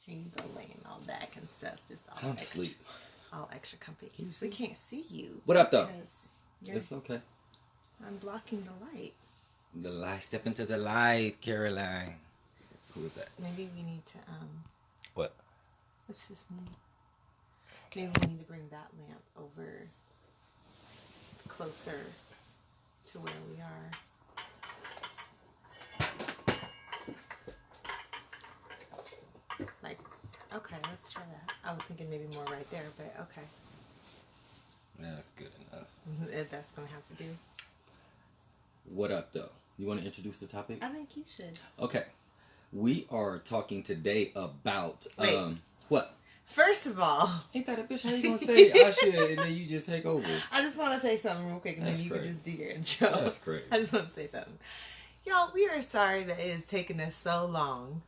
Here you go laying all back and stuff. Just all I'm extra, asleep. all extra comfy. Can you see? We can't see you. What up, though? Because It's okay. I'm blocking the light. The light. Step into the light, Caroline. Who is that? Maybe we need to What? this is me. Maybe we need to bring that lamp over closer to where we are. Like, okay, let's try that. I was thinking maybe more right there, but okay. That's good enough. That's gonna have to do. What up, though? You want to introduce the topic? I think you should. Okay. We are talking today about Wait. what? First of all, Ain't that a bitch? How you gonna say I should and then you just take over? I just want to say something real quick, and That's then you crazy. can just do your intro. That's crazy. I just want to say something. Y'all, we are sorry that it has taken us so long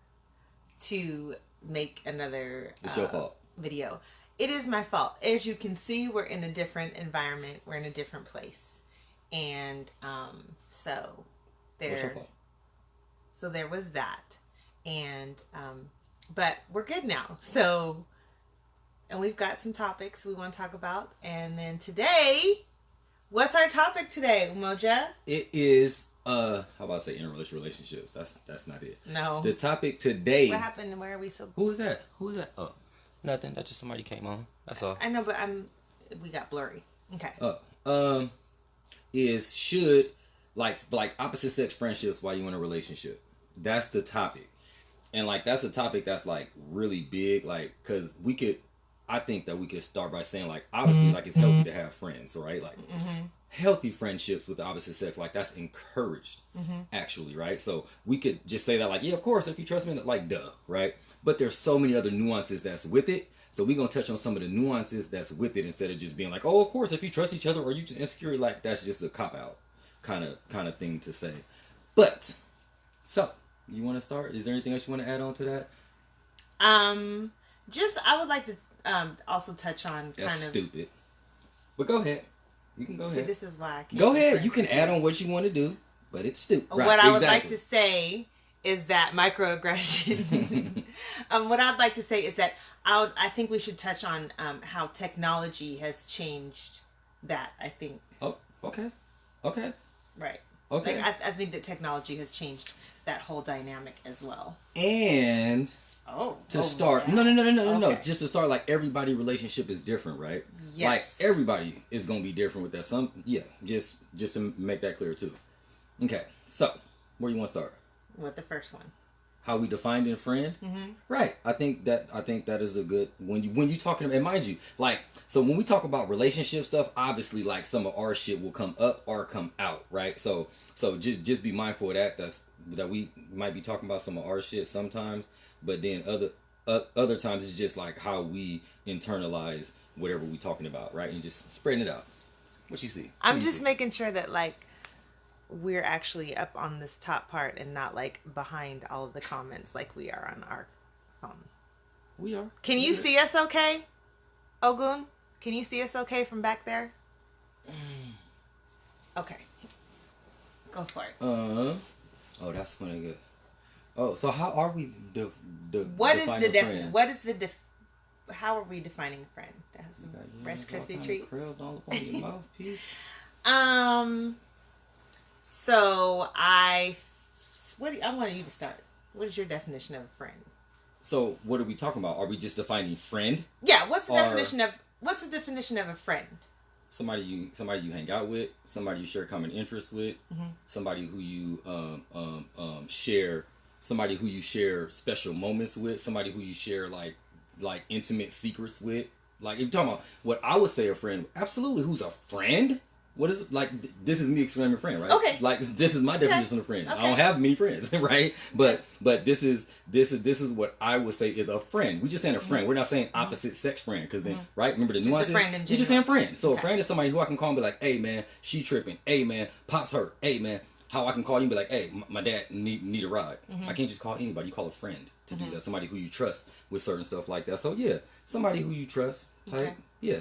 to make another It's your fault. video. It is my fault. As you can see, we're in a different environment. We're in a different place. And so there What's your fault? So there was that. And but we're good now. So, and we've got some topics we want to talk about. And then today, what's our topic today, Umoja? It is how about I say interracial relationships? That's not it. No. The topic today. What happened? Where are we so? Who is that? Who is that? Oh, nothing. That's just somebody came on. That's all. I know, but we got blurry. Okay. Is should like opposite sex friendships while you in a relationship? That's the topic, and like that's a topic that's like really big. Like, cause I think that we could start by saying like obviously like it's healthy to have friends, right? Like healthy friendships with the opposite sex, like that's encouraged actually, right? So we could just say that like, yeah, of course, if you trust me, like duh, right? But there's so many other nuances that's with it. So we're going to touch on some of the nuances that's with it instead of just being like, oh, of course, if you trust each other or you just insecure, like that's just a cop-out kind of thing to say. But, so, you want to start? Is there anything else you want to add on to that? I would like to also touch on That's stupid. But go ahead. You can go See, ahead. this is why I can't Go be ahead. friends You can with add on what you want to do, but it's stupid. Right, what I would like exactly. to say is that microaggressions. What I'd like to say is that I think we should touch on how technology has changed that. I think. Oh, okay. Right. Okay. Like, I think that technology has changed that whole dynamic as well. And to start, yeah. no. Okay. Just to start, like everybody relationship is different, right? Yes. Like everybody is gonna be different with that. Just to make that clear too. Okay, so where you want to start? With the first one. How we defined in friend, right? I think that is a good when you talking about, and mind you, like so when we talk about relationship stuff, obviously like some of our shit will come up or come out, right? So just be mindful of that we might be talking about some of our shit sometimes, but then other times it's just like how we internalize whatever we talking about, right? And just spreading it out. What you see? I'm just making sure that like we're actually up on this top part and not like behind all of the comments like we are on our phone. We are. Can you see us okay? Ogun? Can you see us okay from back there? Okay. Go for it. Oh, that's funny. Good. Oh, so how are we What is defining the a friend? what is the how are we defining friend? To have some Rice Krispie treats. Krills all up on your mouthpiece. So I want you to start. What is your definition of a friend? So what are we talking about? Are we just defining friend? Yeah, what's the definition of a friend? Somebody you hang out with, somebody you share common interests with, somebody who you share, somebody who you share special moments with, somebody who you share like intimate secrets with. Like if you're talking about what I would say a friend, absolutely, who's a friend? What is like? This is me explaining a friend, right? Okay. Like this is my definition of friend. Okay. I don't have many friends, right? But this is what I would say is a friend. We just saying a friend. We're not saying opposite sex friend because then right? Remember the nuances. a friend in We just saying general. friend. So a friend is somebody who I can call and be like, hey man, she tripping. Hey man, pop's hurt. Hey man, how I can call you and be like, hey, my dad need a ride. I can't just call anybody. You call a friend to do that. Somebody who you trust with certain stuff like that. So yeah, somebody who you trust type. Okay. Yeah.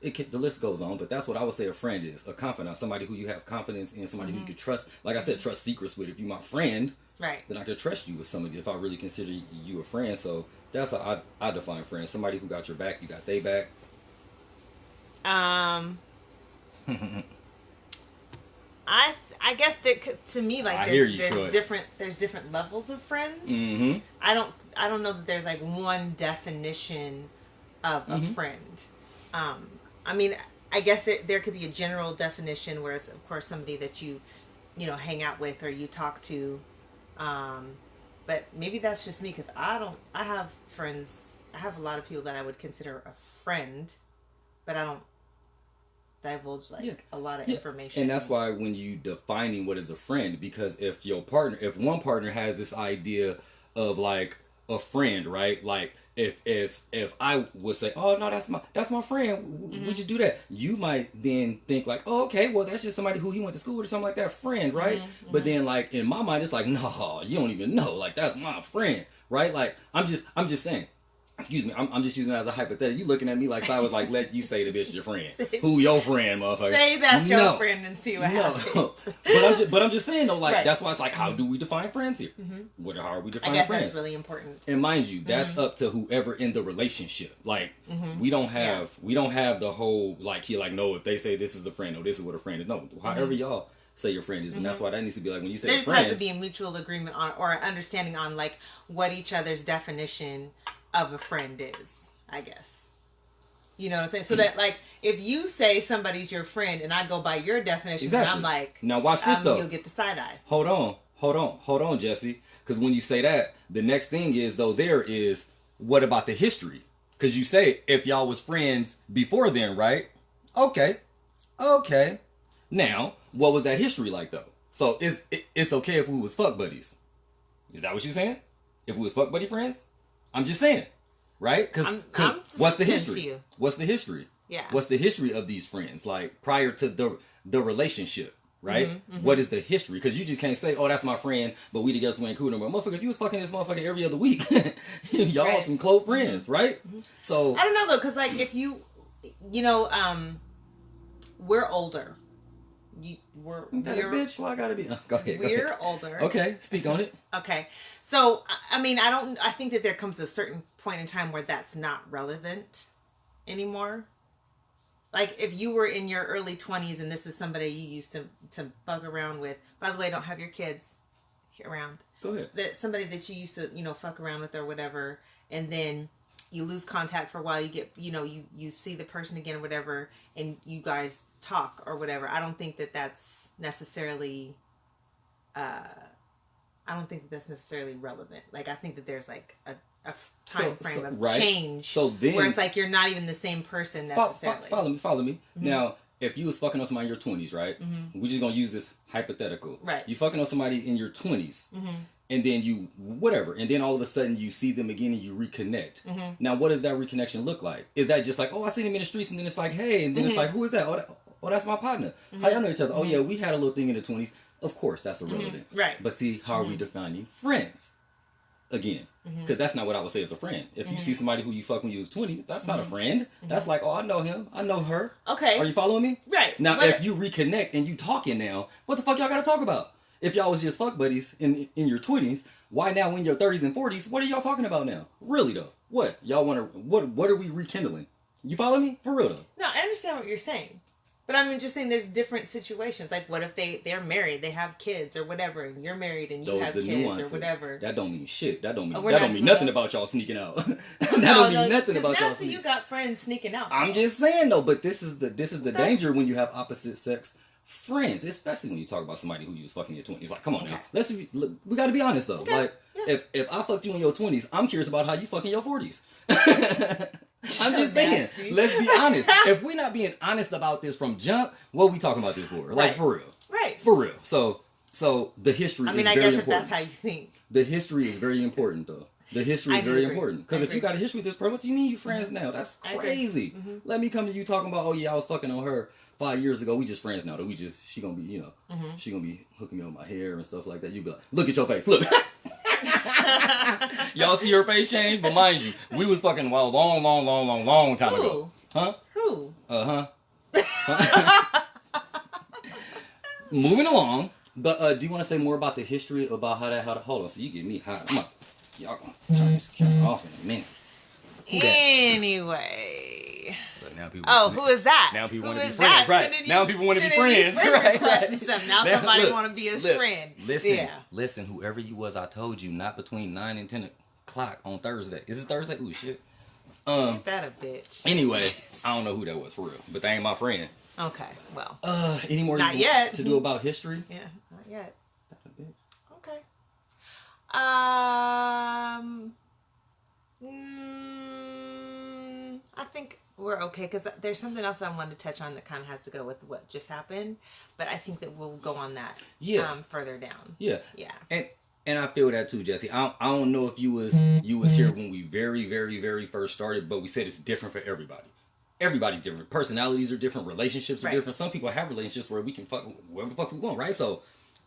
The list goes on, but that's what I would say a friend is. A confidant, somebody who you have confidence in, somebody who you can trust. Like I said, trust secrets with. If you're my friend, Right. then I could trust you with somebody if I really consider you a friend. So that's how I define friends. Somebody who got your back, you got they back. I guess that to me, like, there's different levels of friends. Mm-hmm. I don't know that there's like one definition of a friend. I mean, I guess there could be a general definition, whereas of course somebody that you hang out with or you talk to, but maybe that's just me because I have friends. I have a lot of people that I would consider a friend, but I don't divulge a lot of information. And that's why when you defining what is a friend, because if one partner has this idea of like a friend, right? Like if I would say, oh no, that's my friend, would you do that? You might then think like, oh okay, well that's just somebody who he went to school with or something like that, friend, right? But then like in my mind it's like, no, you don't even know, like that's my friend, right? Like I'm just saying. Excuse me, I'm just using it as a hypothetical. You looking at me like I was like, let you say the bitch your friend. Who your friend, motherfucker? Say that's your friend and see what happens. But I'm just saying though, like right. That's why it's like, how do we define friends here? How are we defining friends? I guess that's really important. And mind you, that's up to whoever in the relationship. Like we don't have the whole like he like no, if they say this is a friend or this is what a friend is. No, however y'all say your friend is, and that's why that needs to be like when you say there a friend. There has to be a mutual agreement on or understanding on like what each other's definition of a friend is, I guess. You know what I'm saying? So that like if you say somebody's your friend and I go by your definition, exactly. And I'm like, now watch this though. You'll get the side eye. Hold on, Jesse. Because when you say that, the next thing is though there is what about the history? Because you say if y'all was friends before then, right? Okay. Now, what was that history like though? So it's okay if we was fuck buddies. Is that what you're saying? If we was fuck buddy friends? I'm just saying, right? Because what's the history? What's the history? Yeah. What's the history of these friends? Like prior to the relationship, right? What is the history? Because you just can't say, oh, that's my friend, but we together so we ain't cool no more. Motherfucker, if you was fucking this motherfucker every other week, y'all right. Some close friends, right? So I don't know though, because like if we're older. We're bitch. Well, I gotta be. Go ahead. We're older. Okay, speak on it. Okay, so I mean, I think that there comes a certain point in time where that's not relevant anymore. Like if you were in your early 20s and this is somebody you used to fuck around with. By the way, don't have your kids around. Go ahead. That somebody that you used to fuck around with or whatever, and then you lose contact for a while. You get you see the person again or whatever, and you guys talk or whatever. I don't think that that's necessarily relevant. Like I think that there's like a time frame of right. change. So then where it's like you're not even the same person necessarily. Follow me. Now, if you was fucking on somebody in your 20s, right? We're just gonna use this hypothetical. Right. You fucking on somebody in your 20s. And then you whatever, and then all of a sudden you see them again and you reconnect. Now, what does that reconnection look like? Is that just like, oh, I seen him in the streets, and then it's like, hey, and then it's like, who is that? Oh, that's my partner. How y'all know each other? Oh yeah, we had a little thing in the 20s. Of course, that's irrelevant. Right. But see, how are we defining friends? Again, because that's not what I would say as a friend. If you see somebody who you fuck when you was 20, that's not a friend. That's like, oh, I know him, I know her. Okay. Are you following me? Right. Now, if you reconnect and you talking now, what the fuck y'all gotta talk about? If y'all was just fuck buddies in your 20s, why now in your 30s and 40s? What are y'all talking about now? Really though, what y'all want to? What are we rekindling? You follow me? For real though. No, I understand what you're saying, but I'm just saying there's different situations. Like, what if they're married, they have kids or whatever, and you're married and you have kids nuances. Or whatever. That don't mean shit. That don't mean nothing about y'all sneaking out. That don't mean nothing about y'all sneaking. You got friends sneaking out. I'm just saying though, but this is the danger when you have opposite sex friends, especially when you talk about somebody who you was fucking in your 20s. Like, come on now, we got to be honest though. Okay. Like, if I fucked you in your 20s, I'm curious about how you fucking your 40s. I'm just saying, let's be honest. If we're not being honest about this from jump, what are we talking about this for? Like, right. For real. Right. For real. So the history is very important. I guess if that's how you think. The history is very important though. The history is very important. Because if you got a history with this person, what do you mean you friends now? That's crazy. Let me come to you talking about, oh yeah, I was fucking on her 5 years ago. We just friends now. Though. She gonna be, she gonna be hooking me up with my hair and stuff like that. You be like, look at your face. Look. Y'all see her face change? But mind you, we was fucking long time ago. Huh? Who? Moving along. But do you want to say more about the history about how to hold on? So you get me hot. Y'all gonna turn this camera off in a minute. Anyway. Now people, who is that? Now people Who want to be is friends, that? right? Now people want to be friends, friend right? requests and stuff. Now somebody want to be his friend. Listen. Whoever you was, I told you, not between 9 and 10 o'clock on Thursday. Is it Thursday? Ooh, shit. Ain't that a bitch? Anyway, I don't know who that was for real, but they ain't my friend. Okay, well. Any more not yet to do about history? Yeah, not yet. That's a bitch. Okay. I think we're okay because there's something else I wanted to touch on that kind of has to go with what just happened, but I think that we'll go on that further down. Yeah. And I feel that too, Jesse. I don't know if you was here when we very, very, very first started, but we said it's different for everybody. Everybody's different. Personalities are different. Relationships are different. Some people have relationships where we can fuck whoever the fuck we want, right? So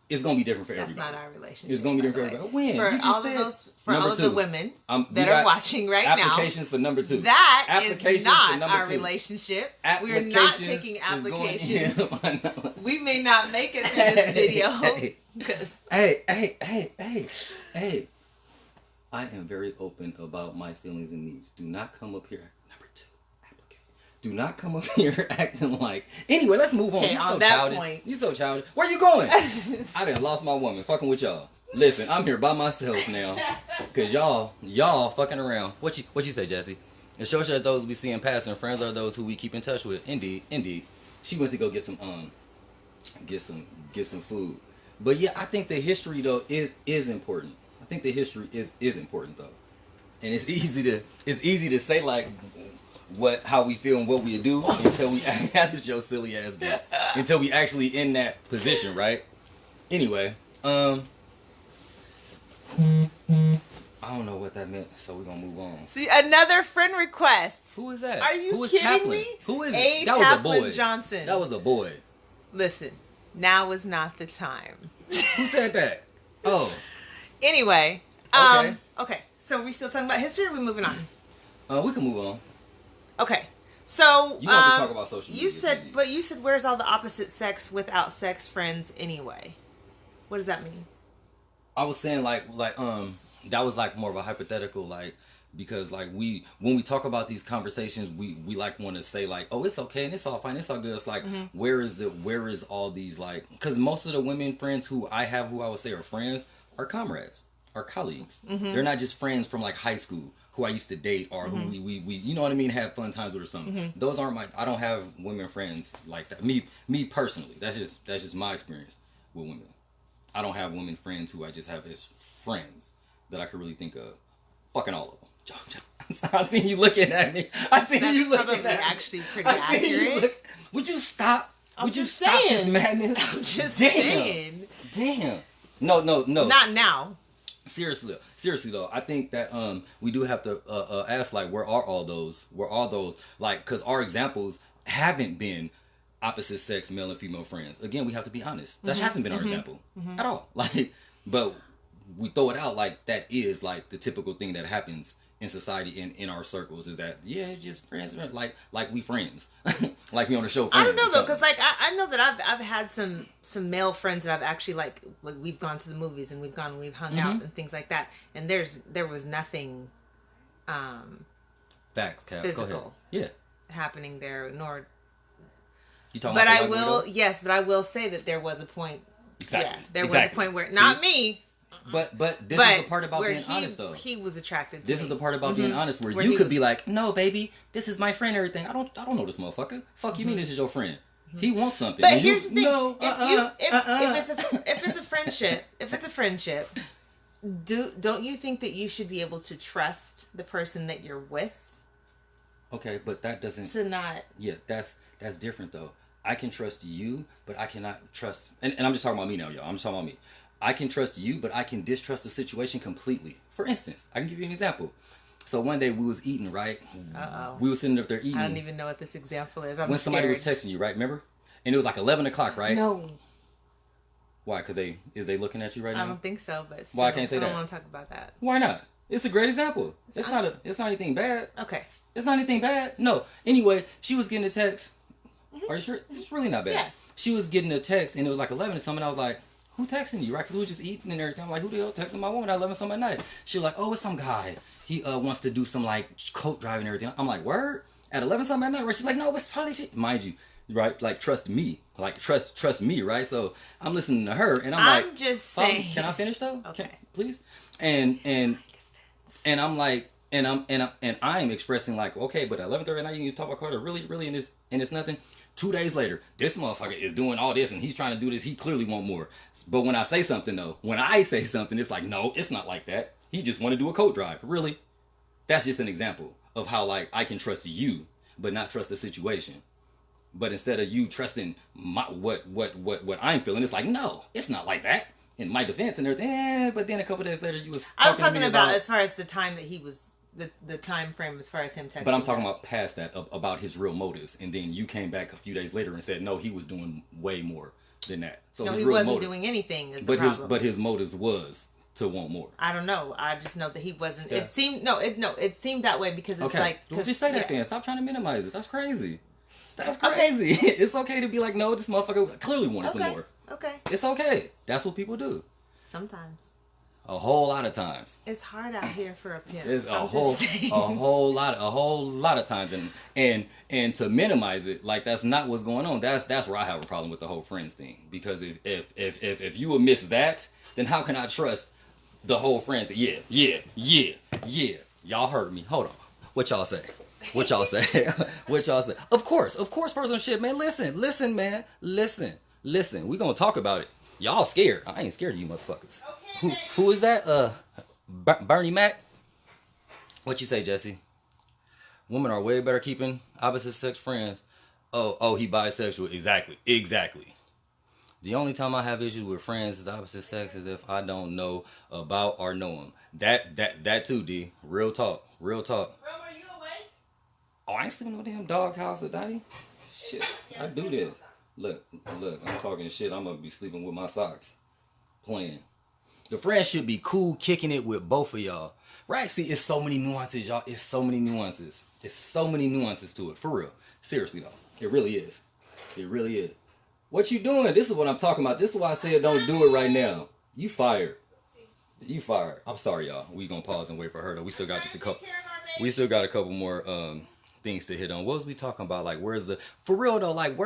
it's gonna be different for everybody. That's not our relationship. It's gonna be different for everybody. When? For you just all said of those, for all of two. the women that are watching right now. Applications for number 2. That is not our relationship. We're not taking applications. We may not make it through this video. Hey. I am very open about my feelings and needs. Do not come up here. Number 2, application. Do not come up here acting like. Anyway, let's move on. Okay, You're on so that childish. point. You so childish. Where you going? I done lost my woman fucking with y'all. Listen, I'm here by myself now. Cause y'all fucking around. What you say, Jesse? It shows that those we see in passing friends are those who we keep in touch with. Indeed. She went to go get some food. But yeah, I think the history though is important. I think the history is important though. And it's easy to say like how we feel and what we do until we answer your silly ass girl. Until we actually in that position, right? Anyway, I don't know what that meant, so we're gonna move on. See, another friend request. Who is that? Are you Who is kidding Taplin? me? Who is A. it? That was a Taplin boy. Johnson. That was a boy. Listen, now is not the time. Who said that? Oh. Anyway, okay. So we still talking about history, or are we moving on? We can move on. Okay. So you want to talk about social media? You said where's all the opposite sex without sex friends anyway? What does that mean? I was saying like that was like more of a hypothetical, like, because like when we talk about these conversations, we like want to say like, oh, it's okay and it's all fine, it's all good. It's like, where is all these, like, because most of the women friends who I would say are friends are comrades, are colleagues. They're not just friends from like high school who I used to date or who we you know what I mean, have fun times with or something. Those aren't I don't have women friends like that. Me personally, that's just my experience with women. I don't have women friends who I just have as friends that I could really think of. Fucking all of them. I seen you looking at me. That's probably actually pretty accurate. Would you stop? Would you stop this madness? I'm just saying. Damn. No. Not now. Seriously though, I think that we do have to ask, like, where are all those? Like, because our examples haven't been opposite sex male and female friends. Again, we have to be honest. That hasn't been our example at all. Like, but we throw it out like that is like the typical thing that happens in society and in our circles, is that just friends, like we friends, like we on the show. I don't know though, because like I know that I've had some male friends that I've actually like we've gone to the movies and we've hung out and things like that, and there was nothing facts, Cap. physical happening there, nor. You talking but about I will but I will say that there was a point. Exactly. Yeah, there was a point where not me. But this is the part about being honest, though. He was attracted to This me. is the part about being honest, where you could be like, no, baby, this is my friend and everything. I don't know this motherfucker. Fuck you mean this is your friend. He wants something. But here's the thing. If it's a friendship, don't you think that you should be able to trust the person that you're with? Okay, but that doesn't... To not... Yeah, that's different, though. I can trust you, but I cannot trust... And I'm just talking about me now, y'all. I'm just talking about me. I can trust you, but I can distrust the situation completely. For instance, I can give you an example. So one day we was eating, right? We was sitting up there eating. I don't even know what this example is. When somebody was texting you, right? Remember? And it was like 11 o'clock, right? No. Why? Because they looking at you right now? I don't think so, but still, why I can't say that? I don't want to talk about that. Why not? It's a great example. It's not anything bad. Okay. It's not anything bad. No. Anyway, she was getting a text. Are you sure? It's really not bad. Yeah. She was getting a text and it was like 11 or something. I was like, who texting you, right? Because we were just eating and everything. I'm like, who the hell texting my woman at 11 something at night? She like, oh, it's some guy. He wants to do some like coat driving and everything. I'm like, word? At 11 something at night, right? She's like, no, it's probably shit. Mind you, right? Like, trust me. Like, trust me, right? So I'm listening to her and I'm like, just saying. Can I finish though? Okay. Please? And I'm like, and I'm expressing like, okay, but at 11:30 at night you need to talk about Carter, really, and it's nothing. 2 days later, this motherfucker is doing all this and he's trying to do this. He clearly want more. But when I say something though, it's like, no, it's not like that. He just want to do a coat drive. Really? That's just an example of how like I can trust you, but not trust the situation. But instead of you trusting what I'm feeling, it's like, no, it's not like that. In my defense and everything, but then a couple days later, you was. I was talking about as far as the time that he was the time frame as far as him texting. But I'm talking about past that about his real motives, and then you came back a few days later and said no, he was doing way more than that. So no, his he real wasn't motive, doing anything. But his motives was to want more. I don't know. I just know that he wasn't. Steph. It seemed that way because it's okay. like. Well, just say that then. Stop trying to minimize it. That's crazy. That's crazy. Okay. It's okay to be like, no, this motherfucker clearly wanted some more. Okay. It's okay. That's what people do. Sometimes. A whole lot of times. It's hard out here for a pimp. It's a whole lot of times, and to minimize it, like that's not what's going on. That's where I have a problem with the whole friends thing. Because if you will miss that, then how can I trust the whole friend thing? Yeah. Y'all heard me. Hold on. What y'all say? What y'all say? Of course, personal shit, man. Listen, man. Listen. We gonna talk about it. Y'all scared. I ain't scared of you motherfuckers. Okay. Who is that? Bernie Mac? What you say, Jesse? Women are way better keeping opposite sex friends. Oh, he bisexual. Exactly. The only time I have issues with friends is opposite sex is if I don't know about or know them. That too, D. Real talk. Bro, are you awake? Oh, I ain't sleeping with damn doghouse or Donnie. Shit, I do this. Look, I'm talking shit. I'm gonna be sleeping with my socks. Playing. The friends should be cool kicking it with both of y'all. Right? See, it's so many nuances, y'all. It's so many nuances to it. For real. Seriously, though. It really is. What you doing? This is what I'm talking about. This is why I said don't do it right now. You fired. I'm sorry, y'all. We gonna pause and wait for her, though. We still got a couple more things to hit on. What was we talking about? Like, for real, though, like,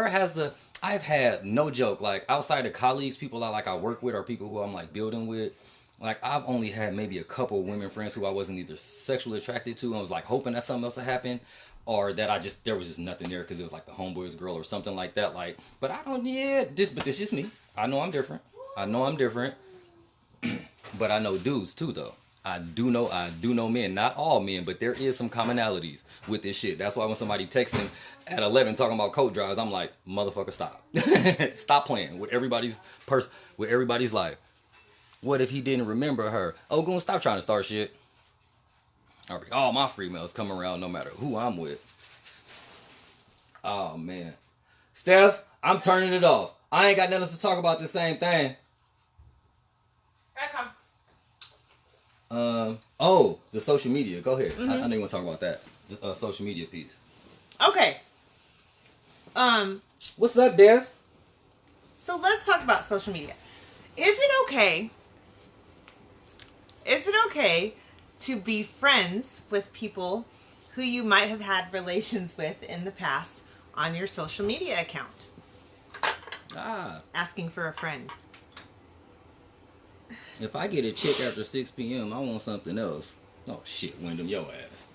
I've had, no joke, like, outside of colleagues, people I work with or people who I'm, like, building with, like, I've only had maybe a couple women friends who I wasn't either sexually attracted to and was, like, hoping that something else would happen, or that there was just nothing there because it was, like, the homeboy's girl or something like that, like, but this just me. I know I'm different. But I know dudes, too, though. I do know men, not all men, but there is some commonalities with this shit. That's why when somebody texts him at 11 talking about coat drives, I'm like, motherfucker, stop. Stop playing with everybody's life. What if he didn't remember her? Oh, go and stop trying to start shit. All my females come around no matter who I'm with. Oh, man. Steph, I'm turning it off. I ain't got nothing else to talk about the same thing. The social media. Go ahead. I know you want to talk about that. The social media piece. Okay. What's up, Des? So let's talk about social media. Is it okay to be friends with people who you might have had relations with in the past on your social media account? Asking for a friend. If I get a chick after 6 p.m., I want something else. Oh, shit, Wyndham, your ass.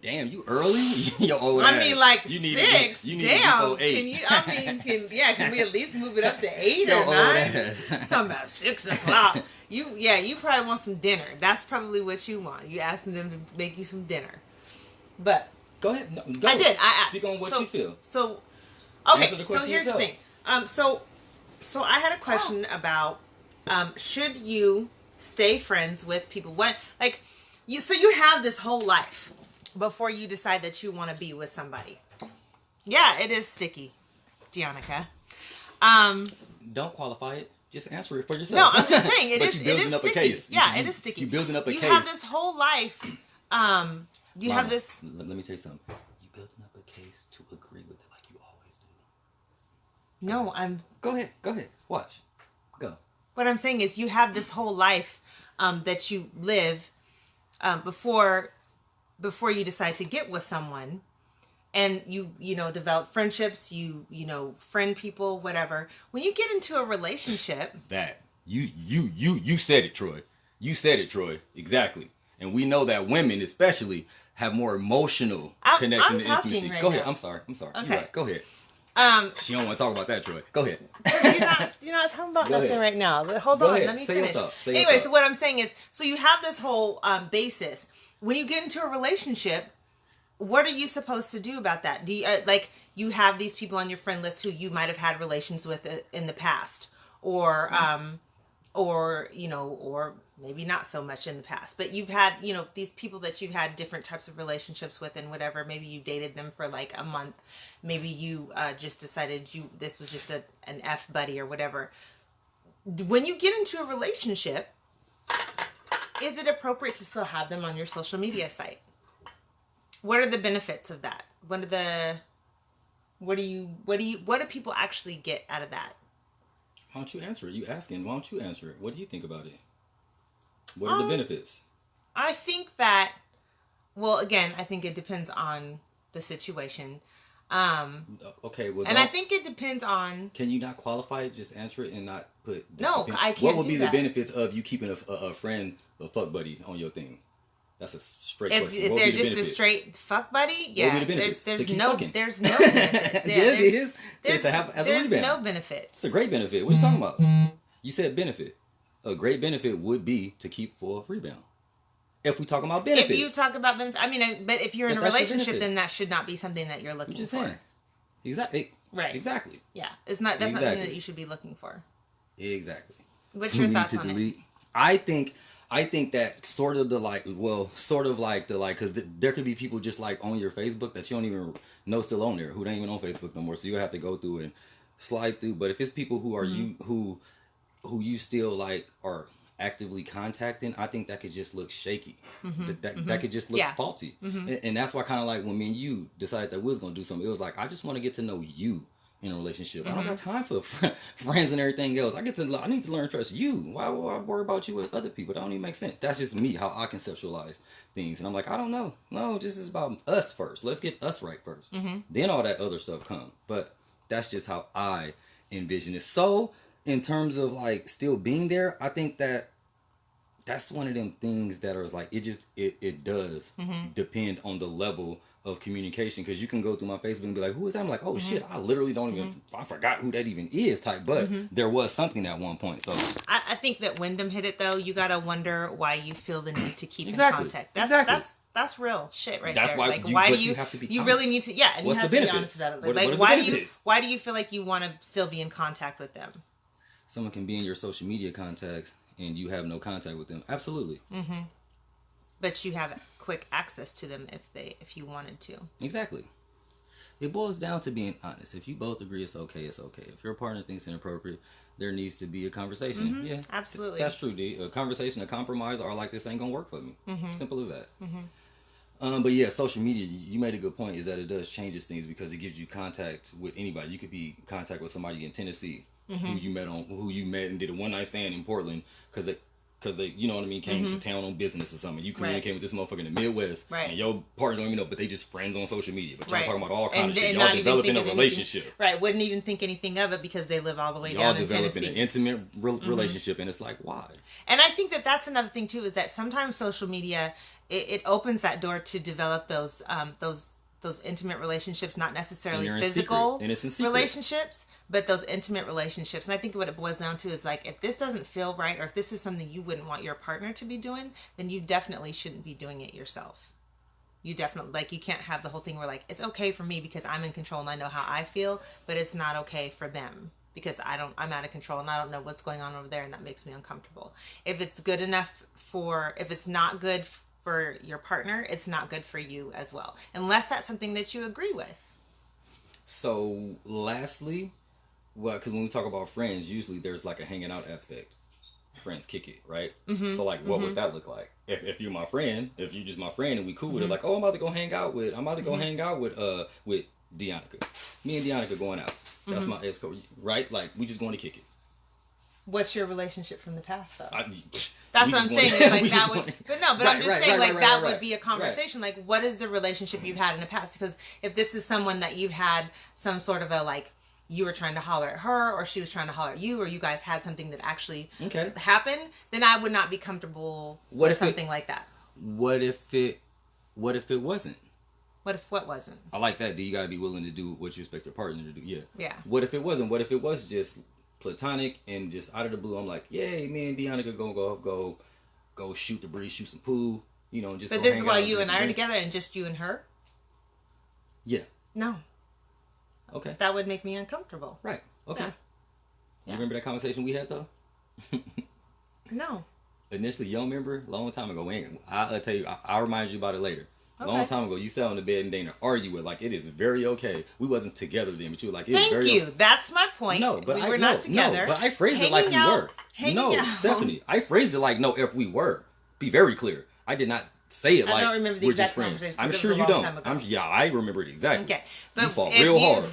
Damn, you early? Your old ass. I mean, like, you 6? You damn. 8. Can we at least move it up to 8 your or 9? Ass. Talking about 6 o'clock. You probably want some dinner. That's probably what you want. You asking them to make you some dinner. But. Go ahead. No, go. I did. I asked. Speak on what you feel. So, okay, Answer the question here's yourself. the thing. So I had a question about should you stay friends with people so you have this whole life before you decide that you want to be with somebody. Yeah, it is sticky, Giannica. Don't qualify it. Just answer it for yourself. No, I'm just saying it is building up sticky. a case. Yeah, it is sticky. You're building up a case. You have this whole life. You have this. Let me tell you something. You building up a case to agree with it like you always No, I'm. Go ahead. Watch. Go. What I'm saying is, you have this whole life that you live before you decide to get with someone, and you develop friendships. You friend people, whatever. When you get into a relationship, That you said it, Troy. You said it, Troy. Exactly. And we know that women, especially, have more emotional connection and intimacy. Right Go ahead. now. I'm sorry. Okay. You're right. Go ahead. You don't want to talk about that, Troy. Go ahead. You're not talking about Go nothing ahead. right now. But hold Go on, ahead. let me Say your finish. thought. Say your Anyway, thought. so what I'm saying is, so you have this whole basis. When you get into a relationship, what are you supposed to do about that? Do you, you have these people on your friend list who you might have had relations with in the past, or maybe not so much in the past, but you've had, these people that you've had different types of relationships with and whatever. Maybe you dated them for like a month. Maybe you just decided this was just an F buddy or whatever. When you get into a relationship, is it appropriate to still have them on your social media site? What are the benefits of that? What do people actually get out of that? Why don't you answer it? You asking. Why don't you answer it? What do you think about it? What are the benefits? I think that, well, again, I think it depends on the situation. Okay. Well, and I think it depends on... Can you not qualify it? Just answer it and not put... No, I can't What would be do the that. benefits of you keeping a friend, a fuck buddy on your thing? That's a straight question. If What would they're be the just a benefits? straight fuck buddy, What yeah, would be the benefits? there's To keep no fucking. there's no benefits. Yeah, Yes, it is. There's, To have as a there's rebound. no benefits. It's a great benefit. What are you talking about? You said benefit. A great benefit would be to keep for a rebound. If we talking about benefits. If you talk about benefits, I mean, but if you're in a If that's your relationship, benefit. then that should not be something that you're looking I'm just for. saying. Exactly. Right. Exactly. Yeah, that's not something Exactly. that you should be looking for. Exactly. What's your thoughts to on delete. I think that sort of because there could be people just like on your Facebook that you don't even know still on there, who don't even on Facebook no more. So you have to go through and slide through. But if it's people who are who you still like are actively contacting, I think that could just look shaky. That could just look faulty. And that's why kind of like when me and you decided that we was gonna do something, it was like I just want to get to know you in a relationship. I don't got time for friends and everything else. I need to learn to trust you. Why would I worry about you with other people? That don't even make sense. That's just me, how I conceptualize things. And I'm like, I don't know. No, this is about us first. Let's get us right first. Then all that other stuff come. But that's just how I envision it. So in terms of like still being there, I think that's one of them things that are like, it does depend on the level of communication, because you can go through my Facebook and be like, who is that? I'm like, oh shit, I literally don't even, I forgot who that even is type, but there was something at one point. So I think that Wyndham hit it though. You gotta wonder why you feel the need to keep Exactly. in contact. Exactly. That's real shit right That's there. why like, you- why but do you have to be you honest. really need to, yeah, and What's you have the to be benefits? honest about it. What Like is the why do you benefits? feel like you want to still be in contact with them? someone can be in your social media contacts and you have no contact with them. Absolutely. But you have quick access to them if you wanted to. Exactly. It boils down to being honest. If you both agree it's okay, it's okay. If your partner thinks inappropriate, there needs to be a conversation. Yeah, absolutely. That's true, D. A conversation, a compromise, or like, this ain't gonna work for me. Simple as that. But yeah, social media, you made a good point, is that it does changes things because it gives you contact with anybody. You could be in contact with somebody in Tennessee who you met and did a one night stand in Portland because they, you know what I mean, came to town on business or something. You communicate with this motherfucker in the Midwest, and your partner don't even know, but they just friends on social media. But y'all talking about all kind of shit. Y'all developing a relationship. Right, wouldn't even think anything of it because they live all the way Y'all down in Tennessee. developing an intimate relationship, and it's like, why? And I think that that's another thing too, is that sometimes social media, it opens that door to develop those intimate relationships, not necessarily And they're in physical secret. And it's in secret. relationships, but those intimate relationships. And I think what it boils down to is like, if this doesn't feel right, or if this is something you wouldn't want your partner to be doing, then you definitely shouldn't be doing it yourself. You definitely, like, you can't have the whole thing where like, it's okay for me because I'm in control and I know how I feel, but it's not okay for them because I'm out of control and I don't know what's going on over there, and that makes me uncomfortable. If it's good enough if it's not good for your partner, it's not good for you as well, unless that's something that you agree with. So, lastly, well, because when we talk about friends, usually there's like a hanging out aspect. Friends kick it, right? So, like, what would that look like? If you're my friend, if you're just my friend and we cool with it, like, oh, I'm about to go hang out with Deonica. Me and Deonica going out. That's my ex co, right? Like, we just going to kick it. What's your relationship from the past, though? That's what I'm saying. Is like that would, but no, but I'm just saying like that would be a conversation. Right. Like, what is the relationship you've had in the past? Because if this is someone that you've had some sort of a like, you were trying to holler at her, or she was trying to holler at you, or you guys had something that actually happened, then I would not be comfortable with something like that. What if it wasn't? What wasn't? I like that. Do you gotta be willing to do what you expect your partner to do? Yeah. Yeah. What if it wasn't? What if it was just platonic and just out of the blue? I'm like, yay, me and Deonica go shoot the breeze, shoot some pool, you know, just. But this is why you and I are together, and just you and her. Yeah. No. Okay. That would make me uncomfortable. Right. Okay. Yeah. You remember that conversation we had though? No. Initially, you don't remember? Long time ago. I'll tell you. I'll remind you about it later. Okay. Long time ago, you sat on the bed and Dana argue with like it is very okay. We wasn't together then, but you were like, it's thank you. That's my point. No, but we were not together. No, but I phrased it like we were. No, Stephanie, I phrased it like no, if we were. Be very clear. I did not say it like I don't remember the we're exact just friends. conversation. I'm sure you don't. I remember it exactly. Okay, but you fought real hard,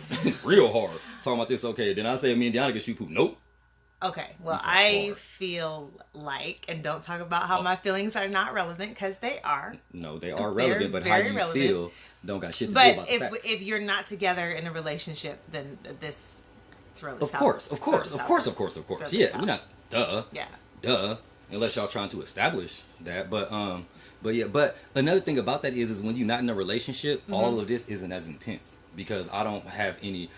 real hard. Talking about this, okay? Then I say me and Deonica shoot poop. Nope. Okay, well, I feel like, and don't talk about how my feelings are not relevant, because they are. No, they are relevant, but how you feel don't got shit to do about the facts. But if you're not together in a relationship, then this throws Of course. Yeah, we're not, duh. Yeah. Duh. Unless y'all trying to establish that. But another thing about that is when you're not in a relationship, all of this isn't as intense. Because I don't have any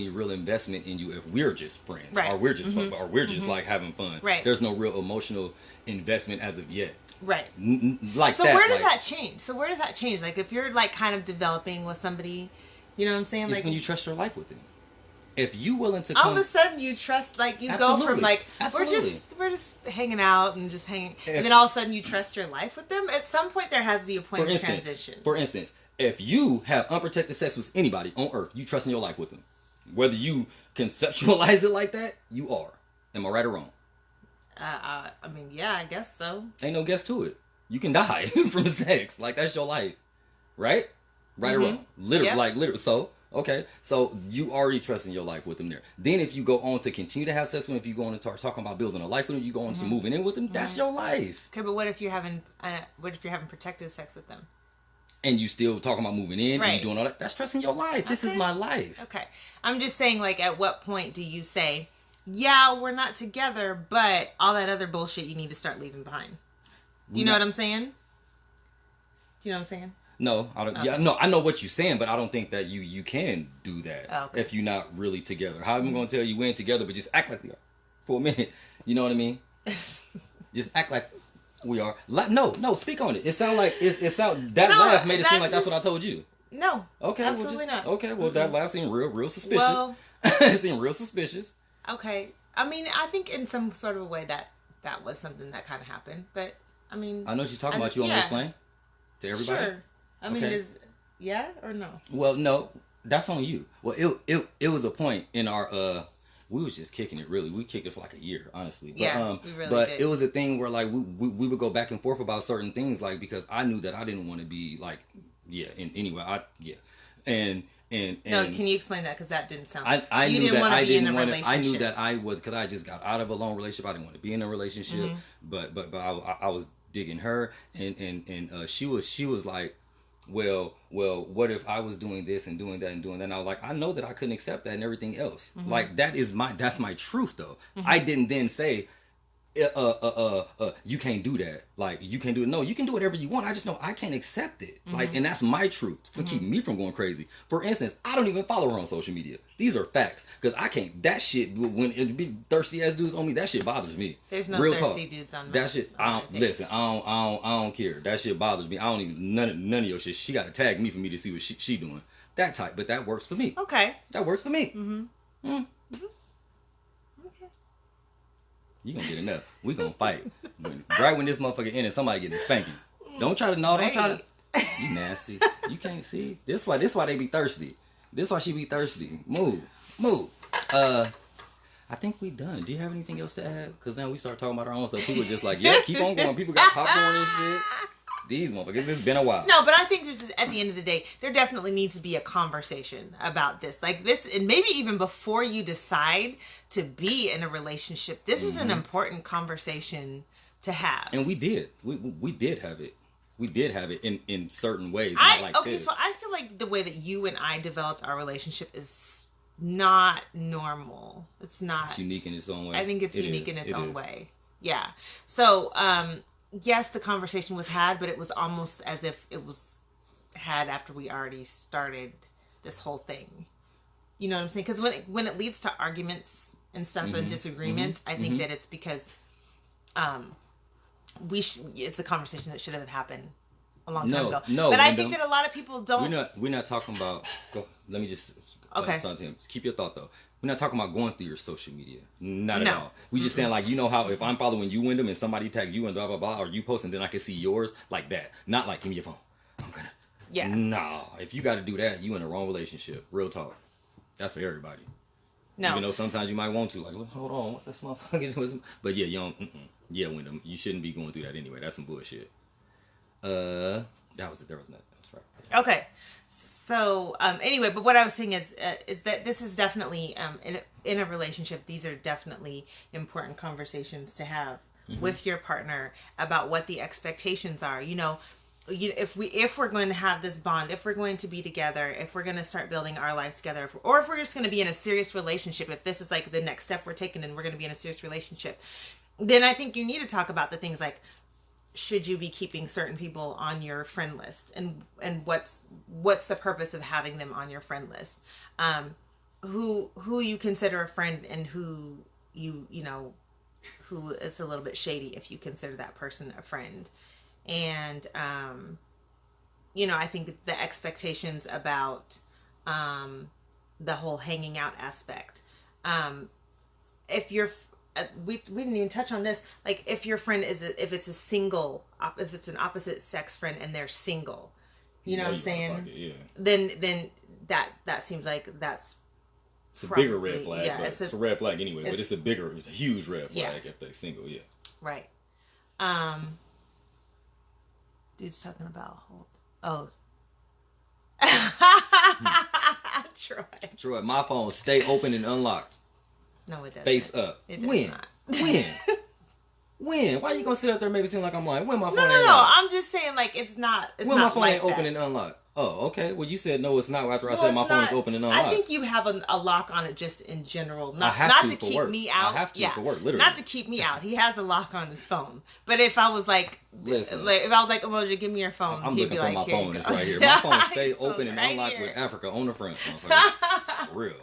real investment in you if we're just friends, or we're just or we're just like having fun. Right. There's no real emotional investment as of yet. Right. So where does that change? Like if you're like kind of developing with somebody, you know what I'm saying? It's like when you trust your life with them. If you willing to all of a sudden you trust, like you go from like Absolutely. we're just hanging out and just hanging, and then all of a sudden you trust your life with them. At some point there has to be a point of transition. For instance, if you have unprotected sex with anybody on earth, you trust in your life with them. Whether you conceptualize it like that, you are. Am I right or wrong? I mean, yeah, I guess so. Ain't no guess to it. You can die from sex. Like, that's your life. Right? Right or wrong? Literally. So, okay. So, you already trusting your life with them there. Then, if you go on to continue to have sex with them, if you go on to start talking about building a life with them, you go on to moving in with them, that's your life. Okay, but what if you're having protected sex with them? And you still talking about moving in and you doing all that? That's trusting your life. This is my life. Okay. I'm just saying, like, at what point do you say, yeah, we're not together, but all that other bullshit you need to start leaving behind? Do you know what I'm saying? Do you know what I'm saying? No, I don't. Okay. Yeah, no, I know what you're saying, but I don't think that you can do that if you're not really together. How am I going to tell you we ain't together, but just act like we are for a minute? You know what I mean? Just act like we are. No, speak on it. It sound like laugh made it seem like that's what I told you. No. Okay. Absolutely not. Okay. Well, that laugh seemed real suspicious. Well, it seemed real suspicious. Okay. I mean, I think in some sort of a way that was something that kind of happened, but I mean, I know what you're talking about. You want me to explain to everybody? Sure. I mean, is yeah or no? Well, no, that's on you. Well, it was a point in our we was just kicking it, really. We kicked it for like a year, honestly. But, we really but did. It was a thing where like we would go back and forth about certain things, like, because I knew that I didn't want to be like, and no, can you explain that? Because that didn't sound. I knew that I didn't want to. I knew that I was, because I just got out of a long relationship. I didn't want to be in a relationship, but I was digging her, and she was like, well, what if I was doing this and doing that and doing that? And I was like, I know that I couldn't accept that and everything else. Like, that's my truth, though. I didn't then say, you can't do that. Like, you can't do it. No, you can do whatever you want. I just know I can't accept it. Like, and that's my truth for keeping me from going crazy. For instance, I don't even follow her on social media. These are facts. Because I can't, that shit, when it be thirsty ass dudes on me, that shit bothers me. There's no real thirsty talk. Dudes on that shit. I don't care. That shit bothers me. I don't even, none of your shit. She got to tag me for me to see what she doing. That type, but that works for me. Okay. That works for me. You gonna get enough. We gonna fight. Right when this motherfucker ended, somebody getting a spanking. Don't try to. You nasty. You can't see. This why they be thirsty. This why she be thirsty. Move. I think we done. Do you have anything else to add? Because now we start talking about our own stuff. People just like, yeah, keep on going. People got popcorn and shit. These motherfuckers, it's been a while. No, but I think just at the end of the day, there definitely needs to be a conversation about this. Like this, and maybe even before you decide to be in a relationship, this is an important conversation to have. And we did. We did have it. We did have it in certain ways. So I feel like the way that you and I developed our relationship is not normal. It's not. It's unique in its own way. I think it's unique in its own way. Yeah. So, yes, the conversation was had, but it was almost as if it was had after we already started this whole thing. You know what I'm saying? Because when it leads to arguments and stuff and disagreements, I think that it's because it's a conversation that should have happened a long time ago. No, but I think that a lot of people don't. We're not talking about. Let me just. Okay. Start to him. Keep your thought though. We're not talking about going through your social media. Not at all. We just saying like, you know how if I'm following you, Wyndham, and somebody tag you and blah blah blah, or you post and then I can see yours like that. Not like give me your phone. I'm gonna. Yeah. No, if you got to do that, you in the wrong relationship. Real talk. That's for everybody. No. Even though sometimes you might want to, like, look, hold on, what this motherfucker was. But yeah, you don't. Yeah, Wyndham, you shouldn't be going through that anyway. That's some bullshit. That was it. There was nothing. That's right. Okay. So anyway, but what I was saying is that this is definitely in a relationship. These are definitely important conversations to have with your partner about what the expectations are. You know, if we're going to have this bond, if we're going to be together, if we're going to start building our lives together, or if we're just going to be in a serious relationship, if this is like the next step we're taking and we're going to be in a serious relationship, then I think you need to talk about the things like, should you be keeping certain people on your friend list, and what's the purpose of having them on your friend list? Who you consider a friend and who who is a little bit shady if you consider that person a friend. And I think the expectations about the whole hanging out aspect. If you're we didn't even touch on this. Like, if your friend if it's an opposite sex friend and they're single, you know what I'm saying? Yeah. Then that seems like that's. It's a bigger red flag. Yeah, it's a red flag anyway. But it's a huge red flag if they're single. Yeah. Right. Dude's talking about Troy, my phone stay open and unlocked. No, it doesn't. Face up. It does not. When? Why you gonna sit up there and make it seem like I'm lying? When my phone No. I'm just saying, like, it's not. It's when not my phone like ain't open and unlocked. Oh, okay. Well, you said no, it's not. After I said my phone is open and unlocked. I think you have a lock on it just in general. Not to keep work. me out. I have to for work, literally. Not to keep me out. He has a lock on his phone. But if I was like, if I was like, Emoji, give me your phone. I'm looking for my phone. It's right here. My phone stay open and unlocked with Africa on the front. For real.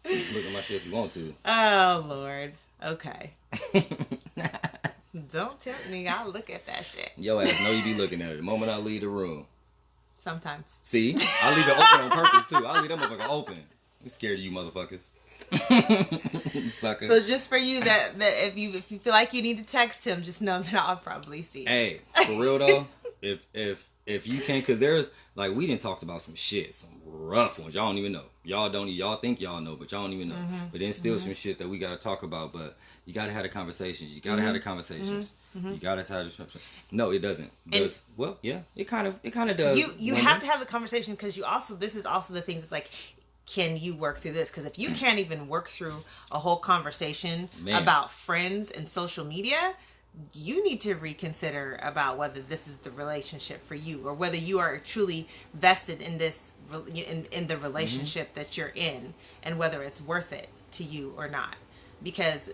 Look at my shit if you want to. Oh, Lord. Okay. Don't tempt me. I'll look at that shit. Yo ass know you be looking at it the moment I leave the room. Sometimes. See? I leave it open on purpose, too. I leave that motherfucker open. I'm scared of you motherfuckers. Sucker. So just for you, that if you feel like you need to text him, just know that I'll probably see it. Hey, for real though, if you can, because there's, like, we done talked about some shit, some rough ones. Y'all don't even know. Y'all think y'all know, but y'all don't even know. But then still some shit that we got to talk about. But you got to have the conversations. You got to have the conversations. You got to have the. No, it doesn't. Well, yeah, it kind of does. You have to have the conversation, because this is also the things. It's like, can you work through this? Because if you can't even work through a whole conversation about friends and social media, you need to reconsider about whether this is the relationship for you, or whether you are truly vested in this in the relationship that you're in, and whether it's worth it to you or not. Because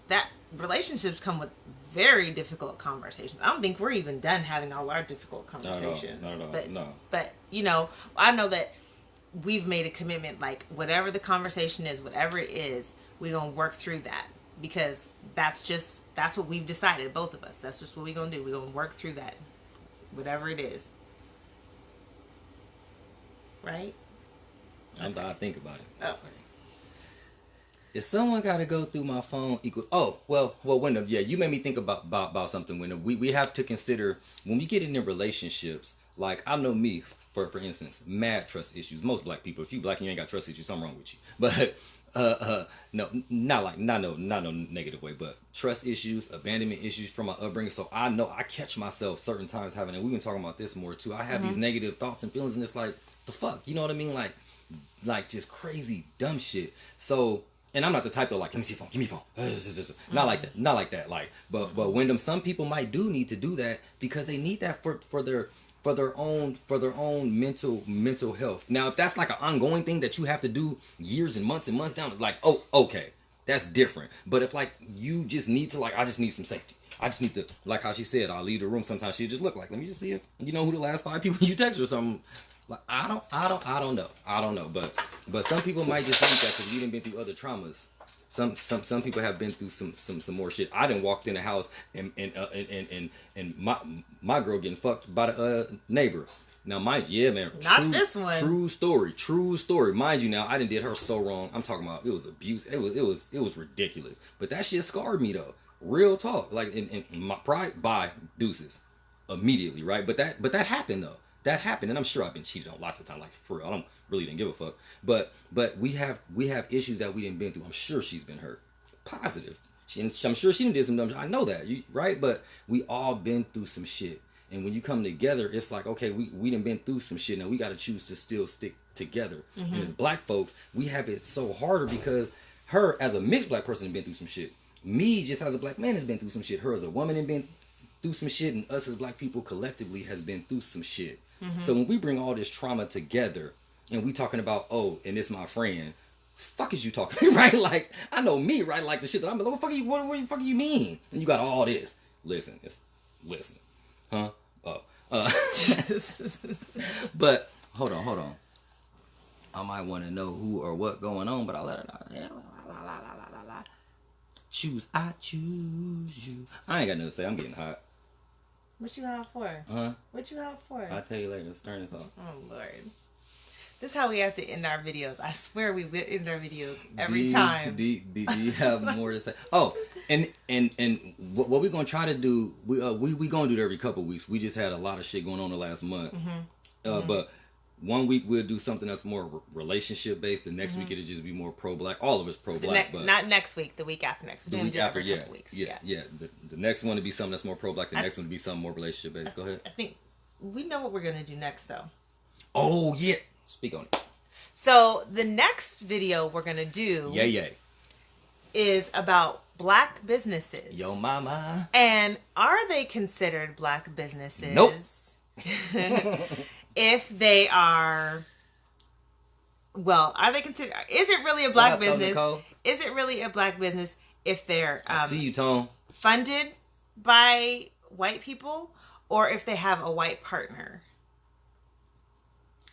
that relationships come with very difficult conversations. I don't think we're even done having all our difficult conversations. No. But I know that we've made a commitment, like, whatever the conversation is, whatever it is, we're gonna work through that, because that's what we've decided, both of us. That's just what we're gonna do. We're gonna work through that, whatever it is. Right? I think about it. Oh. If someone got to go through my phone, Wyndham, yeah, you made me think about something, Wyndham. We have to consider, when we get into relationships, like, I know me, for instance, mad trust issues. Most black people, if you black and you ain't got trust issues, something wrong with you. But No, not no negative way, but trust issues, abandonment issues from my upbringing. So I know I catch myself certain times having, and we've been talking about this more too. I have these negative thoughts and feelings, and it's like, the fuck, you know what I mean? Like just crazy dumb shit. So, and I'm not the type to like, let me see your phone, give me your phone. Not like that. Like, but when some people might need to do that because they need that for their own mental health. Now, if that's like an ongoing thing that you have to do years and months down, like, oh, okay, that's different. But if like you just need to like, I just need some safety. I just need to, like how she said, I'll leave the room. Sometimes she just look like, let me just see if you know who the last 5 people you text or something. Like I don't know. But some people might just think that because we done been through other traumas. Some people have been through some more shit. I done walked in the house and my girl getting fucked by the neighbor. Now man, not this one. True story. Mind you, now I done did her so wrong. I'm talking about it was abuse. It was ridiculous. But that shit scarred me though. Real talk. Like in my pride, bye deuces, immediately, right? But that happened though. That happened, and I'm sure I've been cheated on lots of times. Like for real, I don't really didn't give a fuck. But we have issues that we didn't been through. I'm sure she's been hurt. Positive. I'm sure she did some dumb shit. I know that, right? But we all been through some shit. And when you come together, it's like, okay, we done been through some shit. Now we got to choose to still stick together. And as black folks, we have it so harder because her as a mixed black person has been through some shit. Me just as a black man has been through some shit. Her as a woman has been through some shit, and us as black people collectively has been through some shit. So when we bring all this trauma together and we talking about, oh, and it's my friend, fuck is you talking, right? Like, I know me, right? Like the shit that I'm like, what the fuck you mean? And you got all this. Listen. Huh? Oh. But hold on. I might want to know who or what going on, but I'll let it out. I choose you. I ain't got nothing to say. I'm getting hot. What you hot for? Huh? What you hot for? I'll tell you later. Let's turn this off. Oh, Lord. This is how we have to end our videos. I swear we will end our videos every time. Do you have more to say? Oh, and what we're going to try to do, we going to do it every couple of weeks. We just had a lot of shit going on the last month. But 1 week we'll do something that's more relationship based. The next week it'll just be more pro-black. All of us pro-black. But not next week, the week after next. The week after, yeah. The next one to be something that's more pro-black. The next one to be something more relationship based. Go ahead. I think we know what we're going to do next, though. Oh, yeah. Speak on it. So the next video we're going to do is about black businesses. Yo mama. And are they considered black businesses? Nope. If they are, well, are they considered, is it really a black business? Is it really a black business if they're I see you, Tom. funded by white people or if they have a white partner?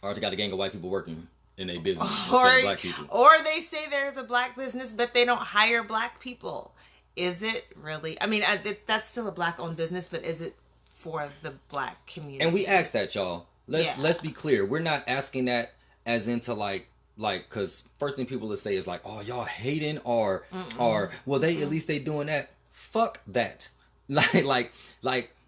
Or they got a gang of white people working in a business or instead of black people. Or they say there's a black business, but they don't hire black people. Is it really? I mean, that's still a black-owned business, but is it for the black community? And we asked that, y'all. Let's be clear. We're not asking that as into like, because first thing people will say is like, oh, y'all hating or well, they at least they doing that. Fuck that. Like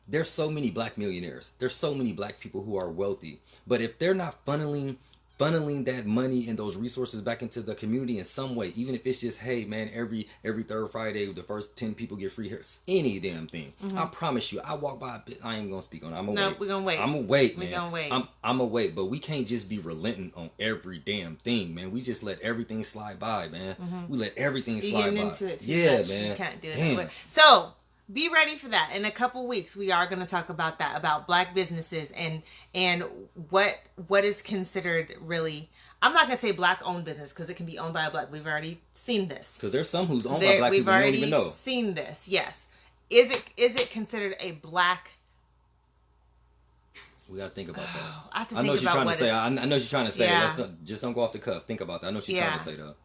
there's so many black millionaires. There's so many black people who are wealthy. But if they're not funneling that money and those resources back into the community in some way, even if it's just, hey man, every third Friday the first 10 people get free hair, any damn thing. I promise you, I walk by a bit, I ain't gonna speak on it. We're gonna wait. I'm gonna wait, man. We're gonna wait. I'm gonna wait, but we can't just be relenting on every damn thing, man. We just let everything slide by, man. We let everything slide by. Into it too yeah, much. man. You can't do it. Damn. So be ready for that. In a couple weeks, we are going to talk about that, about black businesses and what is considered really. I'm not going to say black-owned business because it can be owned by a black. We've already seen this. Because there's some who's owned by black people we don't even know. We've already seen this. Yes. Is it considered a black? We got to think about that. I have to I know think what you're about trying what to say. I know what you're trying to say. Yeah. Just don't go off the cuff. Think about that. I know what you're trying to say, though.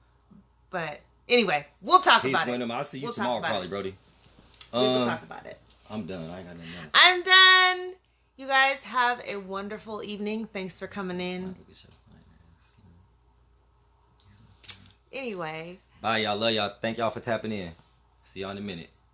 But anyway, we'll talk Peace, about it. Wyndham. I'll see you tomorrow, probably, Brody. We will talk about it. I'm done. I ain't got nothing else. I'm done. You guys have a wonderful evening. Thanks for coming in. Anyway. Bye, y'all. Love y'all. Thank y'all for tapping in. See y'all in a minute.